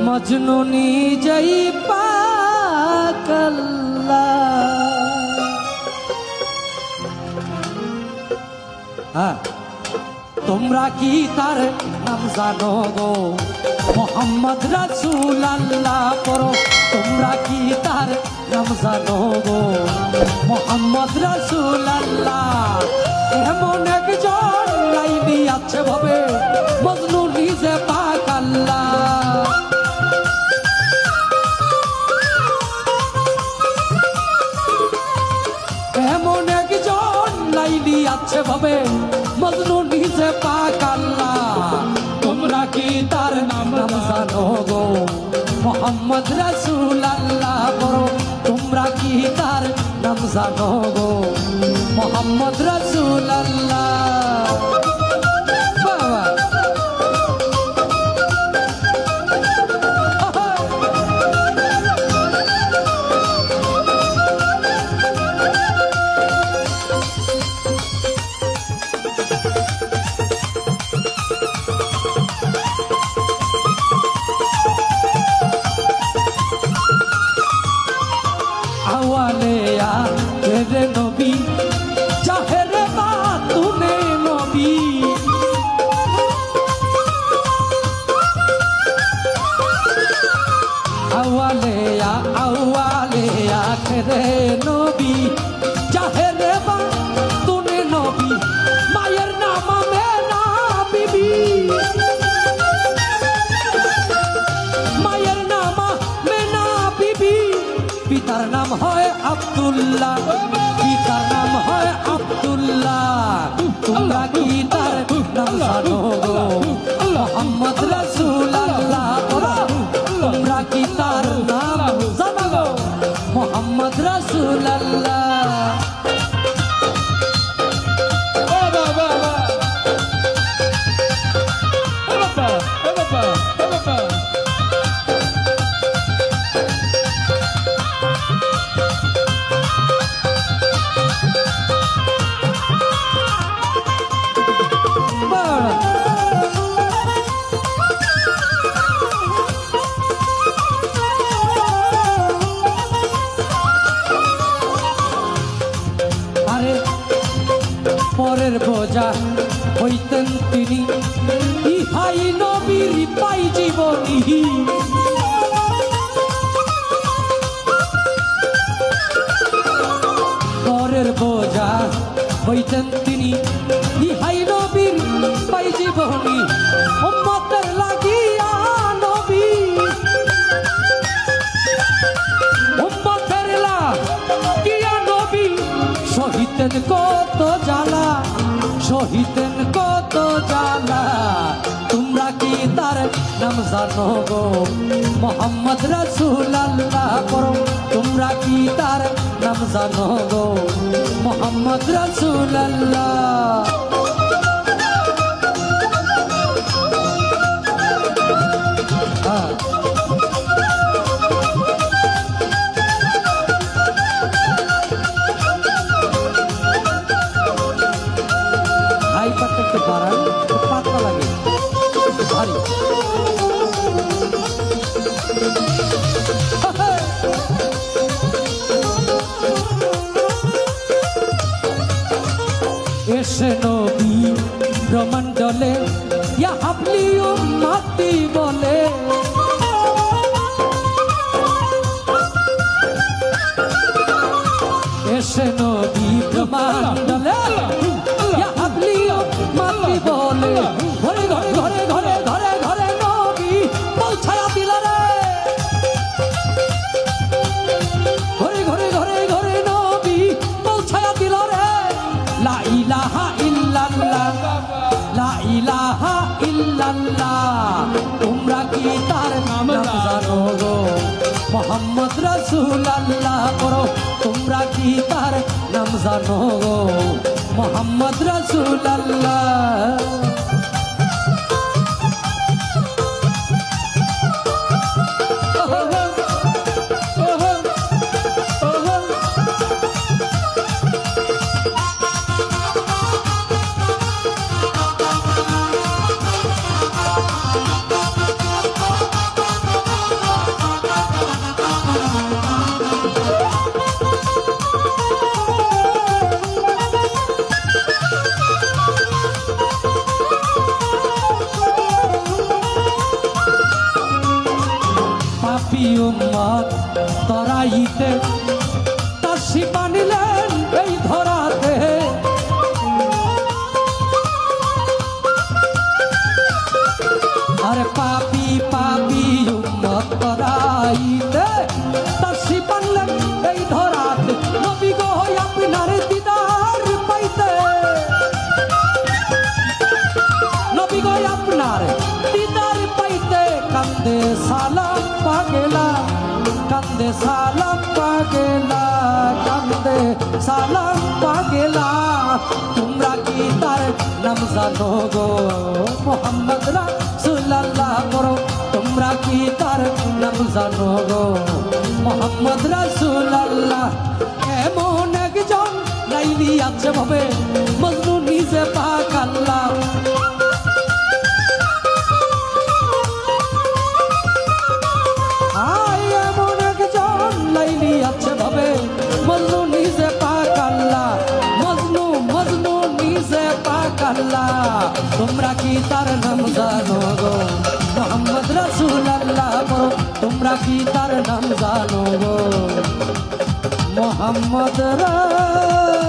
मजनू নিজেই পাগলা। হ্যাঁ, তোমরা কি তার নাম জানো গো? মোহাম্মদ রাসূল আল্লাহ পড়ো। তোমরা কি তার নাম জানো গো? মোহাম্মদ রাসূল আল্লাহ। এমন একজন লাইনি আছে ভাবে মজনু নিজে পাগলা। এমন একজন লাইনি আছে ভাবে মজনু নিজে পাগলা। তোমরা কি তার নাম জানো গো? মোহাম্মদ রাসূল আল্লাহ বড়। তোমরা কি তার নাম জানো গো? মোহাম্মদ রাসূল আল্লাহ। तेरे नबी चाहे तूने नबी अवाले आखिरे नबी चाहे तूने नबी मायर नाम में ना बीबी मायर नाम में ना बीबी पितार नाम है আব্দুল্লাহ পিতার নাম হয় আব্দুল্লাহ তোমরা কি তার নাম জানো গো মুহাম্মদ রাসূলুল্লাহ তোমরা কি তার নাম জানো গো মুহাম্মদ রাসূলুল্লাহ পরের বোঝা হইতেন তিনি ইহাই নবীর পাই জীবনী পরের বোঝা হইতেন তিনি ইহাই নবীর পাই জীবনী উম্মতের লাগিয়া নবী উম্মতের লাগিয়া নবী সহিতেন কত জ্বালা সহিতেন কত জ্বালা তোমরা কি তার নাম জানো গো মুহাম্মদ রাসূলুল্লাহ পড়ো তোমরা কি তার নাম জানো গো মুহাম্মদ রাসূলুল্লাহ একটু বাড়ান পাতলা লাগে ভারী এসে নবী ব্রহ্মাণ্ডলে ইয়া হাবলি উম্মতি বলে এসে নবী ব্রহ্মাণ্ডলে মাতি বলে ঘরে ঘরে ঘরে ঘরে ঘরে ঘরে নবী পৌঁছায়া দিল রে ঘরে ঘরে ঘরে ঘরে নবী পৌঁছায়া দিল রে লা ইলাহা ইল্লাল্লাহ লা ইলাহা ইল্লাল্লাহ তোমরা কি তার নাম জানো গো মুহাম্মদ রাসূলুল্লাহ পড়ো তোমরা কি তার নাম জানো গো মুহাম্মদ রাসূলুল্লাহ পাপি উম্মত তরাইতে তাসি বানিলেন এই ধরাতে আরে পাপি পাপি উম্মত তরাইতে তাসি বানলেন এই ধরাতে নবী গো আপনার দিদার পাইতে নবী গো আপনার দিদার পাইতে কান্দে সালাম পাগলা কান্দে সালাম পাগলা কান্দে সালাম পাগলা তোমরা কি তার নাম জানো গো মোহাম্মদ রাসূলুল্লাহ করো তোমরা কি তার নাম জানো গো মোহাম্মদ রাসূলুল্লাহ এমন একজন লাইলি আছে ভাবে মজনু নিজে পাক আল্লাহ আছে ভাবে মজনু নিজে পাক আল্লাহ মজনু মজনু নিজে পাক আল্লাহ তোমরা কি তার নাম জানো গো মোহাম্মদ রাসূলুল্লাহ বলো তোমরা কি তার নাম জানো গো মোহাম্মদ রাসূলুল্লাহ